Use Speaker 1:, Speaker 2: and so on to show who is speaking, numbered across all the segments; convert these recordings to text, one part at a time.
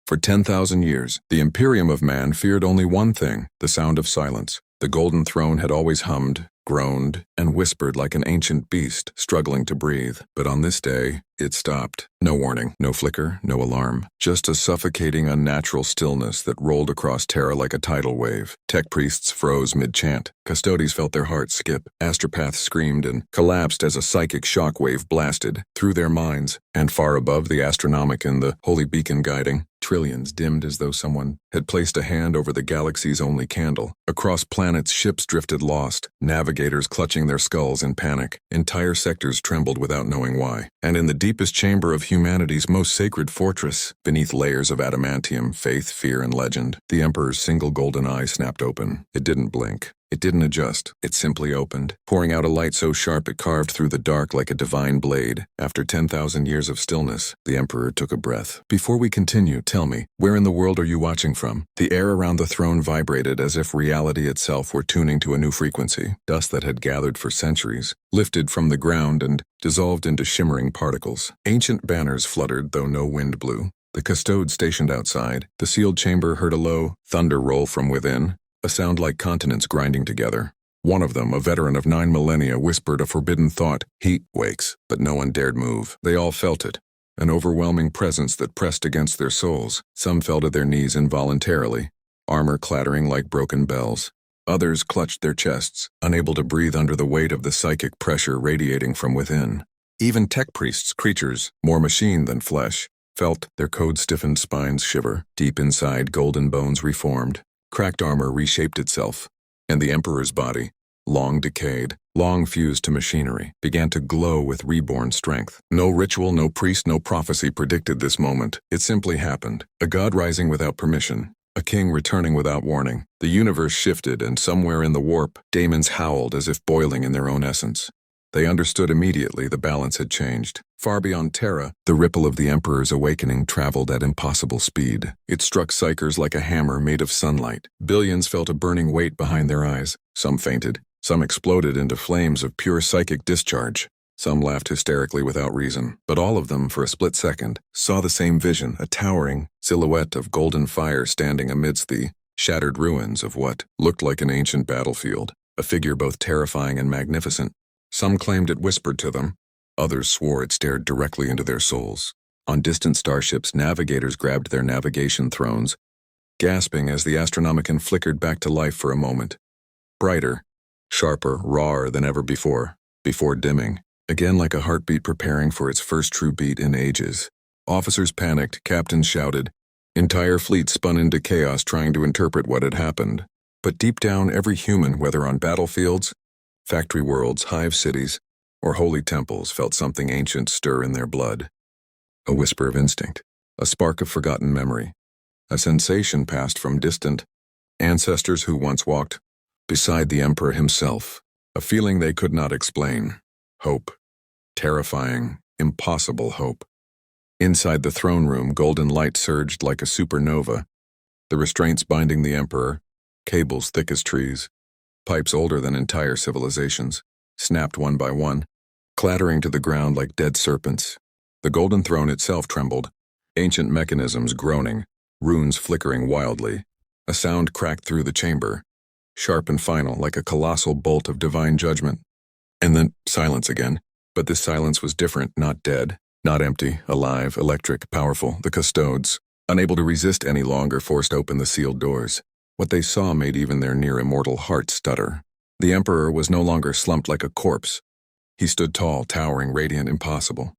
Speaker 1: For 10,000 years, the Imperium of Man feared only one thing, the sound of silence. The Golden Throne had always hummed, groaned, and whispered like an ancient beast struggling to breathe. But on this day, it stopped. No warning, no flicker, no alarm. Just a suffocating, unnatural stillness that rolled across Terra like a tidal wave. Tech priests froze mid-chant. Custodes felt their hearts skip. Astropaths screamed and collapsed as a psychic shockwave blasted through their minds. And far above the Astronomicon, the holy beacon guiding, trillions dimmed as though someone had placed a hand over the galaxy's only candle. Across planets, ships drifted lost, navigators clutching their skulls in panic. Entire sectors trembled without knowing why. And in the deepest chamber of humanity's most sacred fortress, beneath layers of adamantium, faith, fear, and legend, the Emperor's single golden eye snapped open. It didn't blink. It didn't adjust. It simply opened, pouring out a light so sharp it carved through the dark like a divine blade. After 10,000 years of stillness, the Emperor took a breath. Before we continue, tell me, where in the world are you watching from? The air around the throne vibrated as if reality itself were tuning to a new frequency. Dust that had gathered for centuries lifted from the ground and dissolved into shimmering particles. Ancient banners fluttered, though no wind blew. The custodes stationed outside. The sealed chamber heard a low thunder roll from within, a sound like continents grinding together. One of them, a veteran of 9 millennia, whispered a forbidden thought. Heat wakes, but no one dared move. They all felt it, an overwhelming presence that pressed against their souls. Some fell to their knees involuntarily, armor clattering like broken bells. Others clutched their chests, unable to breathe under the weight of the psychic pressure radiating from within. Even tech priests, creatures more machine than flesh, felt their code-stiffened spines shiver. Deep inside, golden bones reformed. Cracked armor reshaped itself, and the Emperor's body, long decayed, long fused to machinery, began to glow with reborn strength. No ritual, no priest, no prophecy predicted this moment. It simply happened. A god rising without permission, a king returning without warning. The universe shifted, and somewhere in the warp, daemons howled as if boiling in their own essence. They understood immediately the balance had changed. Far beyond Terra, the ripple of the Emperor's awakening traveled at impossible speed. It struck psychers like a hammer made of sunlight. Billions felt a burning weight behind their eyes. Some fainted. Some exploded into flames of pure psychic discharge. Some laughed hysterically without reason. But all of them, for a split second, saw the same vision, a towering silhouette of golden fire standing amidst the shattered ruins of what looked like an ancient battlefield. A figure both terrifying and magnificent. Some claimed it whispered to them. Others swore it stared directly into their souls. On distant starships, navigators grabbed their navigation thrones, gasping as the Astronomicon flickered back to life for a moment. Brighter, sharper, rawer than ever before dimming, again like a heartbeat preparing for its first true beat in ages. Officers panicked, captains shouted. Entire fleets spun into chaos trying to interpret what had happened. But deep down, every human, whether on battlefields, factory worlds, hive cities, or holy temples, felt something ancient stir in their blood. A whisper of instinct, a spark of forgotten memory, a sensation passed from distant ancestors who once walked beside the Emperor himself, a feeling they could not explain. Hope. Terrifying, impossible hope. Inside the throne room, golden light surged like a supernova, the restraints binding the Emperor, cables thick as trees, pipes older than entire civilizations, snapped one by one, clattering to the ground like dead serpents. The Golden Throne itself trembled, ancient mechanisms groaning, runes flickering wildly. A sound cracked through the chamber, sharp and final like a colossal bolt of divine judgment. And then silence again. But this silence was different, not dead, not empty, alive, electric, powerful. The custodes, unable to resist any longer, forced open the sealed doors. What they saw made even their near-immortal hearts stutter. The Emperor was no longer slumped like a corpse. He stood tall, towering, radiant, impossible.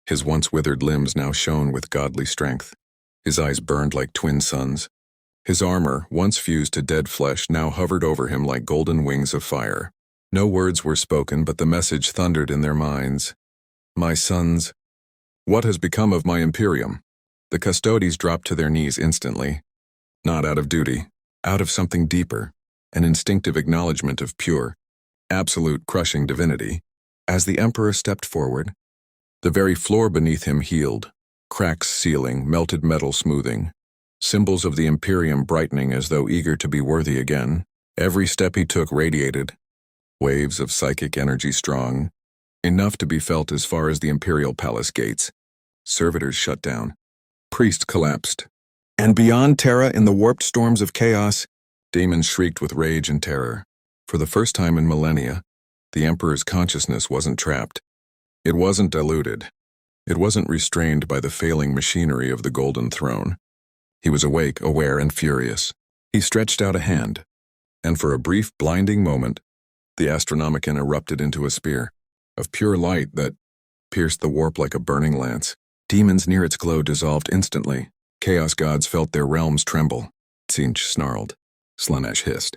Speaker 1: His once withered limbs now shone with godly strength. His eyes burned like twin suns. His armor, once fused to dead flesh, now hovered over him like golden wings of fire. No words were spoken, but the message thundered in their minds. My sons, what has become of my Imperium? The custodes dropped to their knees instantly. Not out of duty. Out of something deeper, an instinctive acknowledgement of pure, absolute crushing divinity. As the Emperor stepped forward, the very floor beneath him healed, cracks sealing, melted metal smoothing, symbols of the Imperium brightening as though eager to be worthy again. Every step he took radiated, waves of psychic energy strong, enough to be felt as far as the Imperial Palace gates. Servitors shut down. Priests collapsed. And beyond Terra, in the warped storms of chaos, demons shrieked with rage and terror. For the first time in millennia, the Emperor's consciousness wasn't trapped. It wasn't diluted. It wasn't restrained by the failing machinery of the Golden Throne. He was awake, aware, and furious. He stretched out a hand, and for a brief, blinding moment, the Astronomicon erupted into a spear of pure light that pierced the warp like a burning lance. Demons near its glow dissolved instantly. Chaos gods felt their realms tremble. Tzeentch snarled. Slaanesh hissed.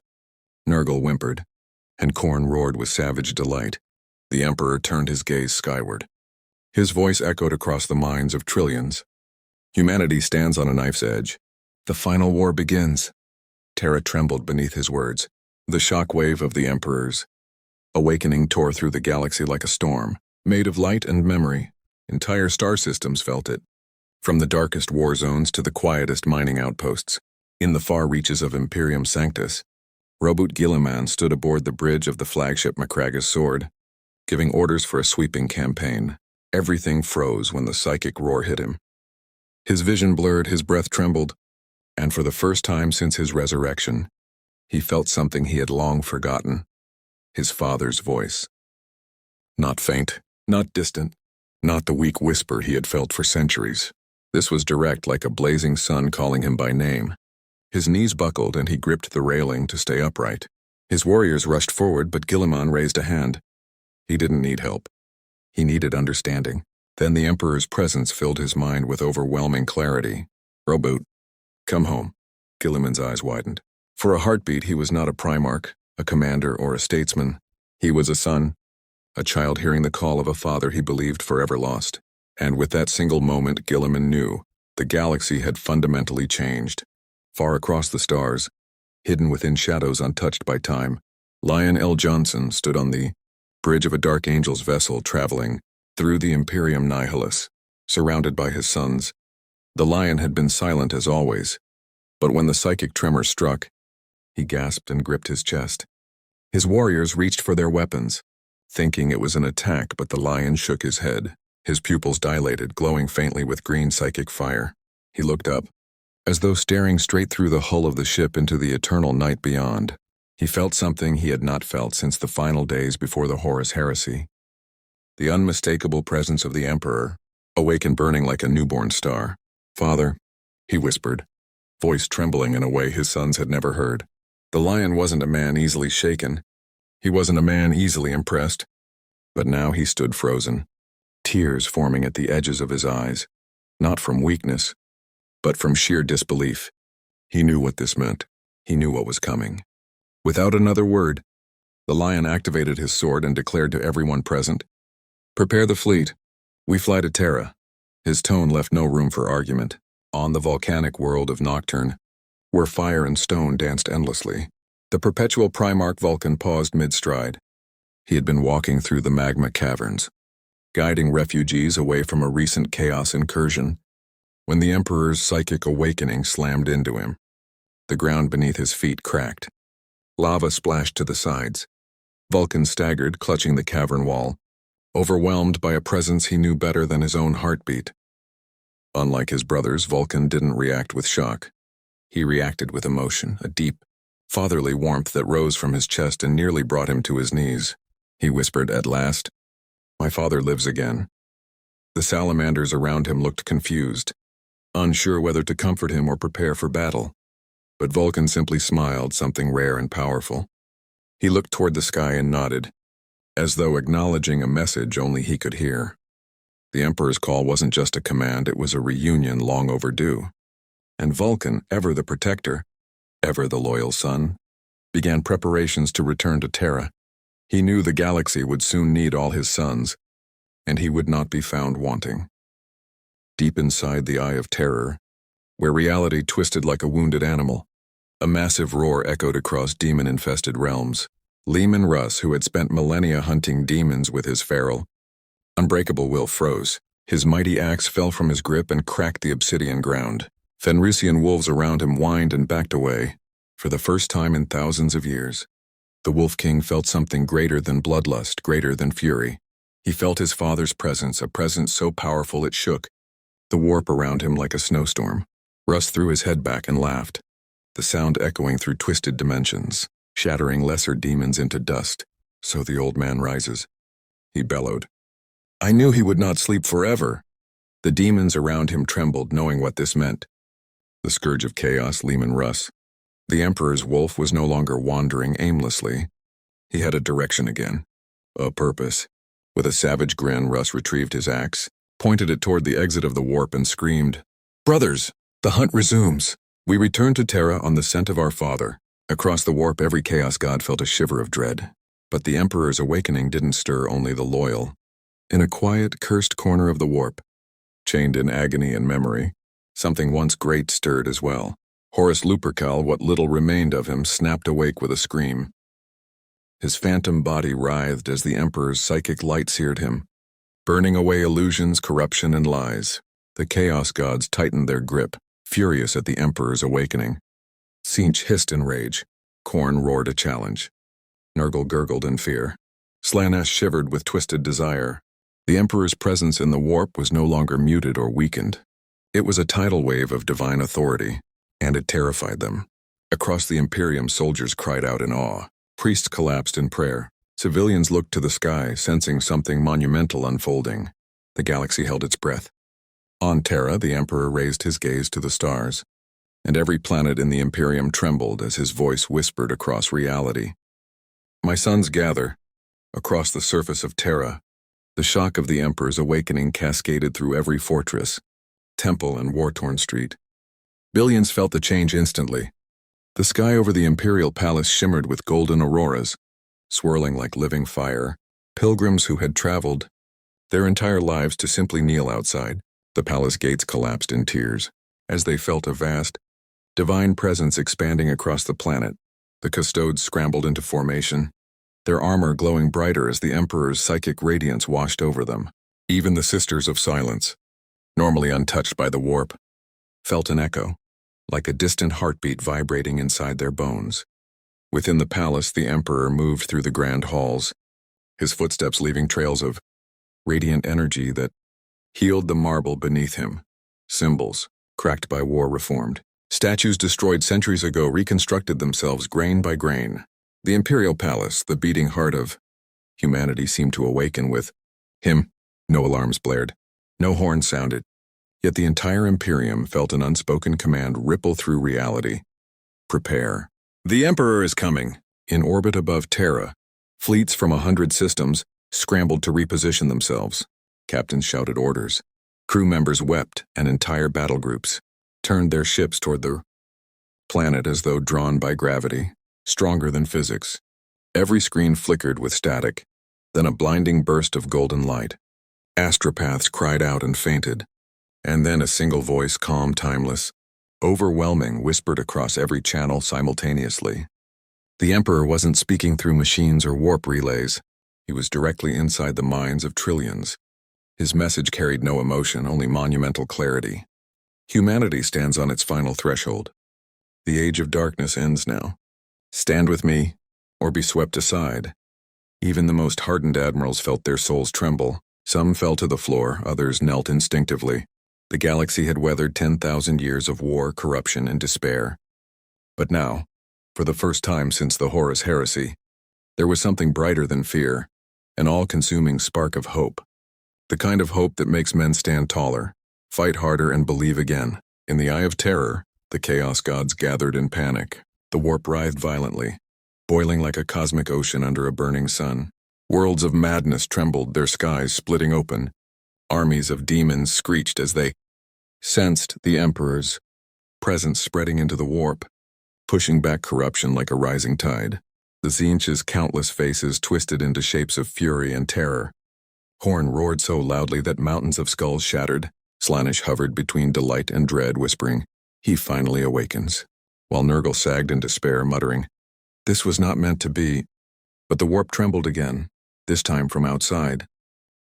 Speaker 1: Nurgle whimpered, and Kharn roared with savage delight. The Emperor turned his gaze skyward. His voice echoed across the minds of trillions. Humanity stands on a knife's edge. The final war begins. Terra trembled beneath his words. The shockwave of the Emperor's awakening tore through the galaxy like a storm, made of light and memory. Entire star systems felt it, from the darkest war zones to the quietest mining outposts. In the far reaches of Imperium Sanctus, Roboute Guilliman stood aboard the bridge of the flagship Macragge's Sword, giving orders for a sweeping campaign. Everything froze when the psychic roar hit him. His vision blurred, his breath trembled, and for the first time since his resurrection, he felt something he had long forgotten. His father's voice. Not faint, not distant, not the weak whisper he had felt for centuries. This was direct, like a blazing sun calling him by name. His knees buckled and he gripped the railing to stay upright. His warriors rushed forward, but Guilliman raised a hand. He didn't need help. He needed understanding. Then the Emperor's presence filled his mind with overwhelming clarity. Roboute, come home. Guilliman's eyes widened. For a heartbeat, he was not a Primarch, a commander, or a statesman. He was a son, a child hearing the call of a father he believed forever lost. And with that single moment, Guilliman knew the galaxy had fundamentally changed. Far across the stars, hidden within shadows untouched by time, Lion L. Johnson stood on the bridge of a Dark Angel's vessel traveling through the Imperium Nihilus, surrounded by his sons. The Lion had been silent as always, but when the psychic tremor struck, he gasped and gripped his chest. His warriors reached for their weapons, thinking it was an attack, but the Lion shook his head. His pupils dilated, glowing faintly with green psychic fire. He looked up, as though staring straight through the hull of the ship into the eternal night beyond. He felt something he had not felt since the final days before the Horus Heresy. The unmistakable presence of the Emperor, awake and burning like a newborn star. Father, he whispered, voice trembling in a way his sons had never heard. The Lion wasn't a man easily shaken. He wasn't a man easily impressed. But now he stood frozen, tears forming at the edges of his eyes, not from weakness, but from sheer disbelief. He knew what this meant. He knew what was coming. Without another word, the Lion activated his sword and declared to everyone present, "Prepare the fleet. We fly to Terra." His tone left no room for argument. On the volcanic world of Nocturne, where fire and stone danced endlessly, the perpetual Primarch Vulkan paused mid-stride. He had been walking through the magma caverns, guiding refugees away from a recent chaos incursion, when the Emperor's psychic awakening slammed into him. The ground beneath his feet cracked. Lava splashed to the sides. Vulkan staggered, clutching the cavern wall, overwhelmed by a presence he knew better than his own heartbeat. Unlike his brothers, Vulkan didn't react with shock. He reacted with emotion, a deep, fatherly warmth that rose from his chest and nearly brought him to his knees. He whispered at last, "My father lives again." The salamanders around him looked confused, unsure whether to comfort him or prepare for battle. But Vulkan simply smiled, something rare and powerful. He looked toward the sky and nodded, as though acknowledging a message only he could hear. The Emperor's call wasn't just a command, it was a reunion long overdue. And Vulkan, ever the protector, ever the loyal son, began preparations to return to Terra. He knew the galaxy would soon need all his sons, and he would not be found wanting. Deep inside the Eye of Terror, where reality twisted like a wounded animal, a massive roar echoed across demon-infested realms. Leman Russ, who had spent millennia hunting demons with his feral, unbreakable will, froze. His mighty axe fell from his grip and cracked the obsidian ground. Fenrisian wolves around him whined and backed away. For the first time in thousands of years, the Wolf King felt something greater than bloodlust, greater than fury. He felt his father's presence, a presence so powerful it shook the warp around him like a snowstorm. Russ threw his head back and laughed, the sound echoing through twisted dimensions, shattering lesser demons into dust. So the old man rises. He bellowed. I knew he would not sleep forever. The demons around him trembled, knowing what this meant. The scourge of chaos, Leman Russ. The Emperor's wolf was no longer wandering aimlessly. He had a direction again, a purpose. With a savage grin, Russ retrieved his axe, pointed it toward the exit of the warp, and screamed, Brothers, the hunt resumes. We return to Terra on the scent of our father. Across the warp, every chaos god felt a shiver of dread. But the Emperor's awakening didn't stir only the loyal. In a quiet, cursed corner of the warp, chained in agony and memory, something once great stirred as well. Horus Lupercal, what little remained of him, snapped awake with a scream. His phantom body writhed as the Emperor's psychic light seared him, burning away illusions, corruption, and lies. The Chaos Gods tightened their grip, furious at the Emperor's awakening. Tzeentch hissed in rage. Kharn roared a challenge. Nurgle gurgled in fear. Slaanesh shivered with twisted desire. The Emperor's presence in the warp was no longer muted or weakened. It was a tidal wave of divine authority, and it terrified them. Across the Imperium, soldiers cried out in awe. Priests collapsed in prayer. Civilians looked to the sky, sensing something monumental unfolding. The galaxy held its breath. On Terra, the Emperor raised his gaze to the stars, and every planet in the Imperium trembled as his voice whispered across reality. My sons gather. Across the surface of Terra, the shock of the Emperor's awakening cascaded through every fortress, temple, and war-torn street. Billions felt the change instantly. The sky over the Imperial Palace shimmered with golden auroras, swirling like living fire. Pilgrims who had traveled their entire lives to simply kneel outside. The palace gates collapsed in tears as they felt a vast, divine presence expanding across the planet. The custodes scrambled into formation, their armor glowing brighter as the Emperor's psychic radiance washed over them. Even the Sisters of Silence, normally untouched by the warp, felt an echo, like a distant heartbeat vibrating inside their bones. Within the palace, the Emperor moved through the grand halls, his footsteps leaving trails of radiant energy that healed the marble beneath him. Symbols, cracked by war, reformed. Statues destroyed centuries ago reconstructed themselves grain by grain. The Imperial Palace, the beating heart of humanity, seemed to awaken with him. No alarms blared, no horns sounded. Yet the entire Imperium felt an unspoken command ripple through reality. Prepare. The Emperor is coming. In orbit above Terra, fleets from 100 systems scrambled to reposition themselves. Captains shouted orders. Crew members wept, and entire battle groups turned their ships toward the planet as though drawn by gravity, stronger than physics. Every screen flickered with static, then a blinding burst of golden light. Astropaths cried out and fainted, and then a single voice, calm, timeless, overwhelming, whispered across every channel simultaneously. The Emperor wasn't speaking through machines or warp relays. He was directly inside the minds of trillions. His message carried no emotion, only monumental clarity. Humanity stands on its final threshold. The age of darkness ends now. Stand with me, or be swept aside. Even the most hardened admirals felt their souls tremble. Some fell to the floor, others knelt instinctively. The galaxy had weathered 10,000 years of war, corruption, and despair. But now, for the first time since the Horus heresy, there was something brighter than fear, an all-consuming spark of hope. The kind of hope that makes men stand taller, fight harder, and believe again. In the eye of terror, the Chaos Gods gathered in panic. The warp writhed violently, boiling like a cosmic ocean under a burning sun. Worlds of madness trembled, their skies splitting open. Armies of demons screeched as they sensed the Emperor's presence spreading into the warp, pushing back corruption like a rising tide. The Tzeentch's countless faces twisted into shapes of fury and terror. Kharn roared so loudly that mountains of skulls shattered. Slaanesh hovered between delight and dread, whispering, "He finally awakens," while Nurgle sagged in despair, muttering, "This was not meant to be." But the warp trembled again, this time from outside.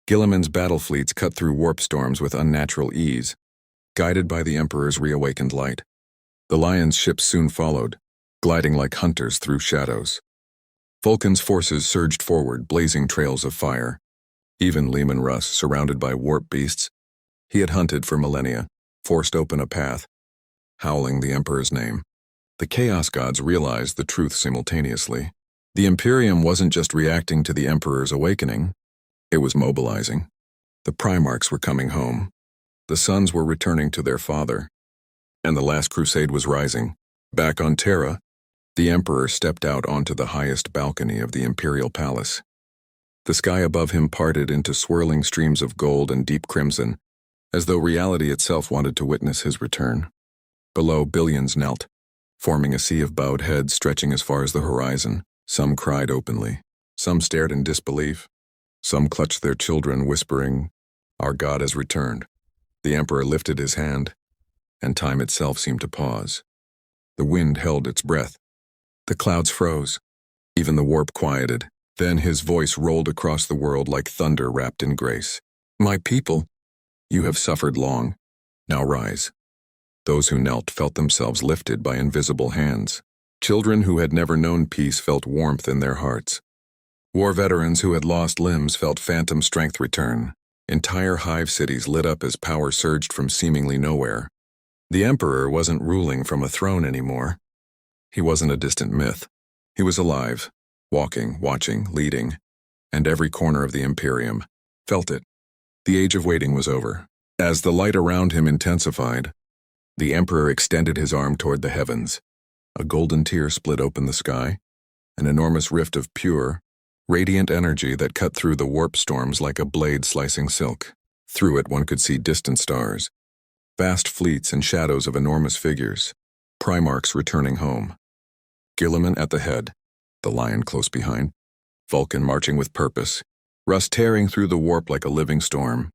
Speaker 1: Guilliman's battle fleets cut through warp storms with unnatural ease, guided by the Emperor's reawakened light. The Lion's ships soon followed, gliding like hunters through shadows. Vulkan's forces surged forward, blazing trails of fire. Even Leman Russ, surrounded by warp beasts he had hunted for millennia, forced open a path. howling the Emperor's name. The Chaos Gods realized the truth simultaneously. The Imperium wasn't just reacting to the Emperor's awakening, it was mobilizing. The Primarchs were coming home. The sons were returning to their father. And the last crusade was rising. Back on Terra, the Emperor stepped out onto the highest balcony of the Imperial Palace. The sky above him parted into swirling streams of gold and deep crimson, as though reality itself wanted to witness his return. Below, billions knelt, forming a sea of bowed heads stretching as far as the horizon. Some cried openly. Some stared in disbelief. Some clutched their children, whispering, "Our God has returned." The Emperor lifted his hand, and time itself seemed to pause. The wind held its breath. The clouds froze. Even the warp quieted. Then his voice rolled across the world like thunder wrapped in grace. "My people, you have suffered long. Now rise." Those who knelt felt themselves lifted by invisible hands. Children who had never known peace felt warmth in their hearts. War veterans who had lost limbs felt phantom strength return. Entire hive cities lit up as power surged from seemingly nowhere. The Emperor wasn't ruling from a throne anymore. He wasn't a distant myth. He was alive, walking, watching, leading, and every corner of the Imperium felt it. The age of waiting was over. As the light around him intensified, the Emperor extended his arm toward the heavens. A golden tear split open the sky, an enormous rift of pure, radiant energy that cut through the warp storms like a blade slicing silk. Through it one could see distant stars, vast fleets and shadows of enormous figures, Primarchs returning home. Guilliman at the head, the lion close behind, Vulkan marching with purpose, Rust tearing through the warp like a living storm.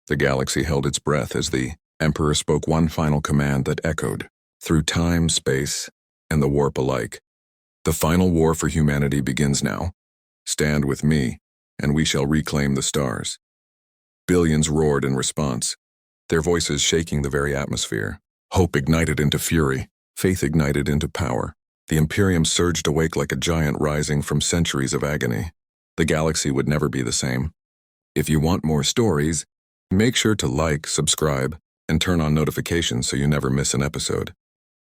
Speaker 1: The galaxy held its breath as the Emperor spoke one final command that echoed through time, space, and the warp alike. "The final war for humanity begins now. Stand with me, and we shall reclaim the stars." Billions roared in response, their voices shaking the very atmosphere. Hope ignited into fury, faith ignited into power. The Imperium surged awake like a giant rising from centuries of agony. The galaxy would never be the same. If you want more stories, make sure to like, subscribe, and turn on notifications so you never miss an episode.